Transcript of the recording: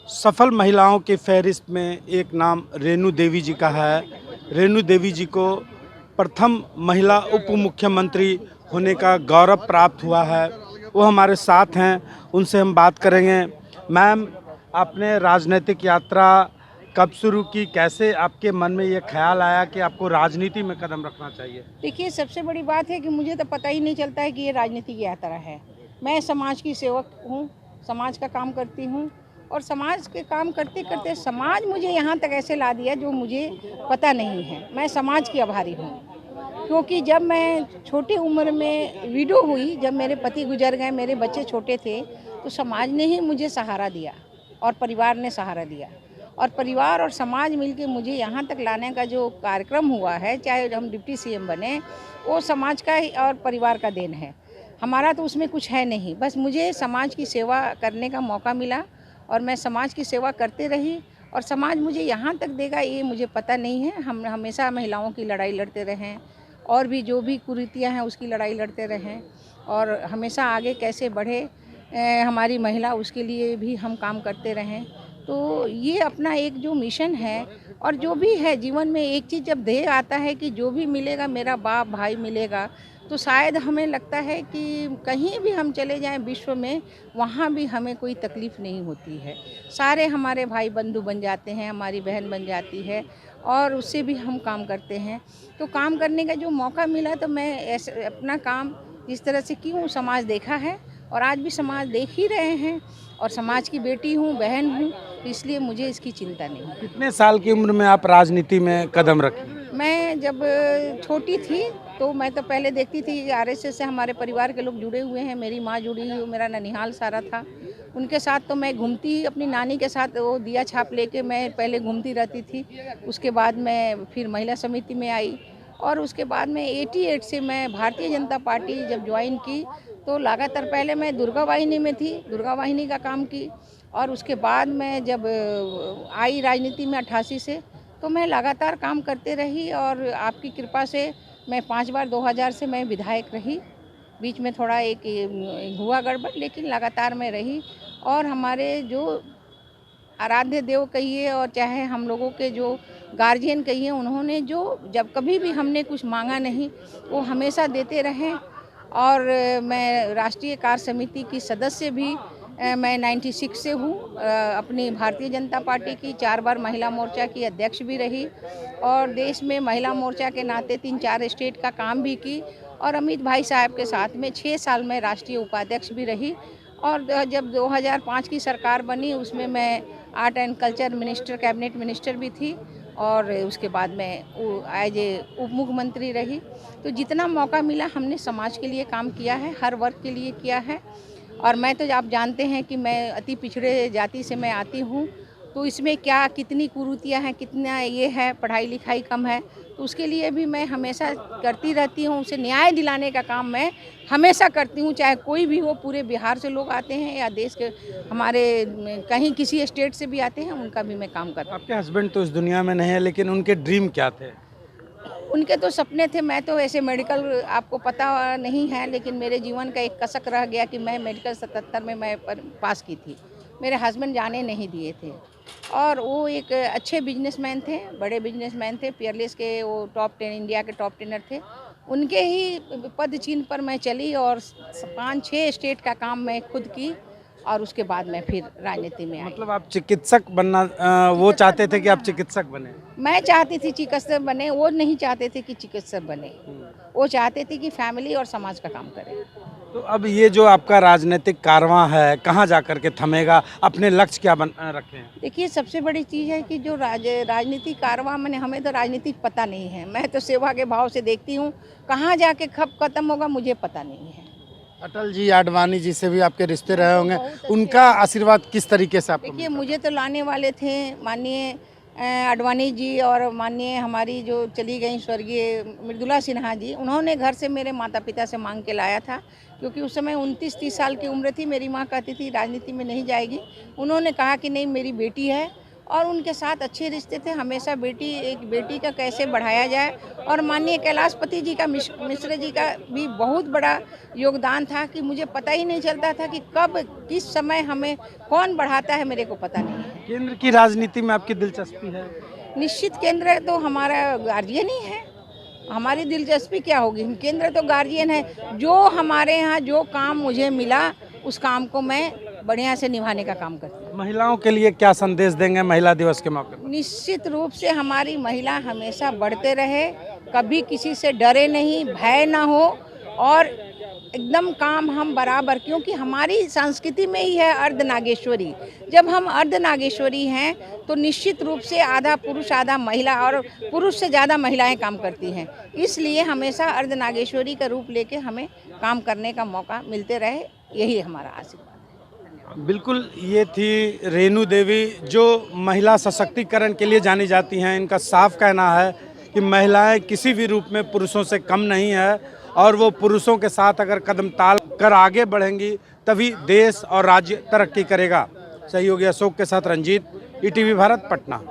सफल महिलाओं की फहरिस्त में एक नाम रेणु देवी जी का है। रेणु देवी जी को प्रथम महिला उप मुख्यमंत्री होने का गौरव प्राप्त हुआ है। वो हमारे साथ हैं, उनसे हम बात करेंगे। मैम, आपने राजनीतिक यात्रा कब शुरू की? कैसे आपके मन में ये ख्याल आया कि आपको राजनीति में कदम रखना चाहिए? देखिए, सबसे बड़ी बात है कि मुझे तो पता ही नहीं चलता है कि ये राजनीति की यात्रा है। मैं समाज की सेवक हूँ, समाज का काम करती हूँ और समाज के काम करते करते समाज मुझे यहाँ तक ऐसे ला दिया जो मुझे पता नहीं है। मैं समाज की आभारी हूँ, क्योंकि जब मैं छोटी उम्र में विडो हुई, जब मेरे पति गुजर गए, मेरे बच्चे छोटे थे, तो समाज ने ही मुझे सहारा दिया और परिवार ने सहारा दिया। और परिवार और समाज मिलके मुझे यहाँ तक लाने का जो कार्यक्रम हुआ है, चाहे हम डिप्टी सीएम बने, वो समाज का ही और परिवार का देन है। हमारा तो उसमें कुछ है नहीं, बस मुझे समाज की सेवा करने का मौका मिला और मैं समाज की सेवा करते रही। और समाज मुझे यहाँ तक देगा ये मुझे पता नहीं है। हम हमेशा महिलाओं की लड़ाई लड़ते रहें और भी जो भी कुरीतियाँ हैं उसकी लड़ाई लड़ते रहें और हमेशा आगे कैसे बढ़े हमारी महिला, उसके लिए भी हम काम करते रहें। तो ये अपना एक जो मिशन है और जो भी है जीवन में, एक चीज़ जब ध्येय आता है कि जो भी मिलेगा मेरा बाप भाई मिलेगा, तो शायद हमें लगता है कि कहीं भी हम चले जाएं विश्व में, वहाँ भी हमें कोई तकलीफ़ नहीं होती है। सारे हमारे भाई बंधु बन जाते हैं, हमारी बहन बन जाती है और उससे भी हम काम करते हैं। तो काम करने का जो मौका मिला, तो मैं ऐसे अपना काम जिस तरह से की हूँ, समाज देखा है और आज भी समाज देख ही रहे हैं और समाज की बेटी हूँ, बहन हूँ, तो इसलिए मुझे इसकी चिंता नहीं है। कितने साल की उम्र में आप राजनीति में कदम रखी? मैं जब छोटी थी तो मैं तो पहले देखती थी, आरएसएस से हमारे परिवार के लोग जुड़े हुए हैं, मेरी माँ जुड़ी हुई, मेरा ननिहाल सारा था। उनके साथ तो मैं घूमती, अपनी नानी के साथ वो दिया छाप लेके मैं पहले घूमती रहती थी। उसके बाद मैं फिर महिला समिति में आई और उसके बाद में 88 से मैं भारतीय जनता पार्टी जब ज्वाइन की, तो लगातार पहले मैं दुर्गा वाहिनी में थी, दुर्गा वाहिनी का काम की। और उसके बाद मैं जब आई राजनीति में 88 से, तो मैं लगातार काम करते रही और आपकी कृपा से मैं 5 बार 2000 से मैं विधायक रही। बीच में थोड़ा एक हुआ गड़बड़, लेकिन लगातार मैं रही। और हमारे जो आराध्य देव कहिए और चाहे हम लोगों के जो गार्जियन कहिए, उन्होंने जो जब कभी भी हमने कुछ मांगा नहीं, वो हमेशा देते रहें। और मैं राष्ट्रीय कार्य समिति की सदस्य भी मैं 96 से हूँ। अपनी भारतीय जनता पार्टी की 4 बार महिला मोर्चा की अध्यक्ष भी रही और देश में महिला मोर्चा के नाते 3-4 स्टेट का काम भी की और अमित भाई साहब के साथ में 6 साल में राष्ट्रीय उपाध्यक्ष भी रही। और जब 2005 की सरकार बनी, उसमें मैं art and culture minister, cabinet minister भी थी और उसके बाद मैं एज ए उप मुख्यमंत्री रही। तो जितना मौका मिला हमने समाज के लिए काम किया है, हर वर्ग के लिए किया है। और मैं तो आप जानते हैं कि मैं अति पिछड़े जाति से मैं आती हूँ, तो इसमें क्या कितनी कुरीतियाँ हैं, कितना ये है, पढ़ाई लिखाई कम है, तो उसके लिए भी मैं हमेशा करती रहती हूँ। उसे न्याय दिलाने का काम मैं हमेशा करती हूँ, चाहे कोई भी हो। पूरे बिहार से लोग आते हैं या देश के हमारे कहीं किसी स्टेट से भी आते हैं, उनका भी मैं काम करती हूँ। आपके हस्बैंड तो इस दुनिया में नहीं है, लेकिन उनके ड्रीम क्या थे? उनके तो सपने थे। मैं तो ऐसे मेडिकल, आपको पता नहीं है, लेकिन मेरे जीवन का एक कसक रह गया कि मैं मेडिकल 77 में मैं पास की थी। मेरे हस्बैंड जाने नहीं दिए थे और वो एक अच्छे बिजनेसमैन थे, बड़े बिजनेसमैन थे, पीयरलेस के वो टॉप 10 इंडिया के टॉप 10 थे। उनके ही पद चिन्ह पर मैं चली और 5-6 स्टेट का काम मैं खुद की और उसके बाद मैं फिर राजनीति में आई। मतलब आप चिकित्सक बनना वो चाहते थे कि आप चिकित्सक बने? मैं चाहती थी चिकित्सक बने, वो नहीं चाहते थे कि चिकित्सक बने। वो चाहते थे कि फैमिली और समाज का काम करें। तो अब ये जो आपका राजनीतिक कारवां है, कहाँ जा कर के थमेगा? अपने लक्ष्य क्या रखे हैं? देखिए, सबसे बड़ी चीज़ है कि जो राजनीतिक कारवां, मैंने हमें तो राजनीति पता नहीं है। मैं तो सेवा के भाव से देखती हूँ, कहाँ जाके कब खत्म होगा मुझे पता नहीं है। अटल जी, आडवाणी जी से भी आपके रिश्ते रहे होंगे, बहुत अच्छे उनका आशीर्वाद किस तरीके से आपको देखिए, मिलता मुझे तो लाने वाले थे माननीय आडवाणी जी और माननीय हमारी जो चली गई स्वर्गीय मृदुला सिन्हा जी। उन्होंने घर से मेरे माता पिता से मांग के लाया था, क्योंकि उस समय 29-30 साल की उम्र थी। मेरी माँ कहती थी राजनीति में नहीं जाएगी। उन्होंने कहा कि नहीं, मेरी बेटी है और उनके साथ अच्छे रिश्ते थे। हमेशा एक बेटी का कैसे बढ़ाया जाए, और माननीय कैलाशपति जी का मिश्र जी का भी बहुत बड़ा योगदान था कि मुझे पता ही नहीं चलता था कि कब किस समय हमें कौन बढ़ाता है, मेरे को पता नहीं है। केंद्र की राजनीति में आपकी दिलचस्पी है? निश्चित केंद्र तो हमारा गार्जियन ही है, हमारी दिलचस्पी क्या होगी, हम केंद्र तो गार्जियन है। जो हमारे यहाँ जो काम मुझे मिला उस काम को मैं बढ़िया से निभाने का काम करती हूँ। महिलाओं के लिए क्या संदेश देंगे महिला दिवस के मौके पर? निश्चित रूप से हमारी महिला हमेशा बढ़ते रहे, कभी किसी से डरे नहीं, भय ना हो, और एकदम काम हम बराबर, क्योंकि हमारी संस्कृति में ही है अर्धनागेश्वरी। जब हम अर्धनागेश्वरी हैं तो निश्चित रूप से आधा पुरुष आधा महिला, और पुरुष से ज़्यादा महिलाएं काम करती हैं। इसलिए हमेशा अर्धनागेश्वरी का रूप लेके हमें काम करने का मौका मिलते रहे, यही हमारा आशीर्वाद है। बिल्कुल, ये थी रेणु देवी जो महिला सशक्तिकरण के लिए जानी जाती हैं। इनका साफ कहना है कि महिलाएं किसी भी रूप में पुरुषों से कम नहीं है, और वो पुरुषों के साथ अगर कदम ताल कर आगे बढ़ेंगी तभी देश और राज्य तरक्की करेगा। सहयोगी अशोक के साथ रंजीत, ईटीवी भारत, पटना।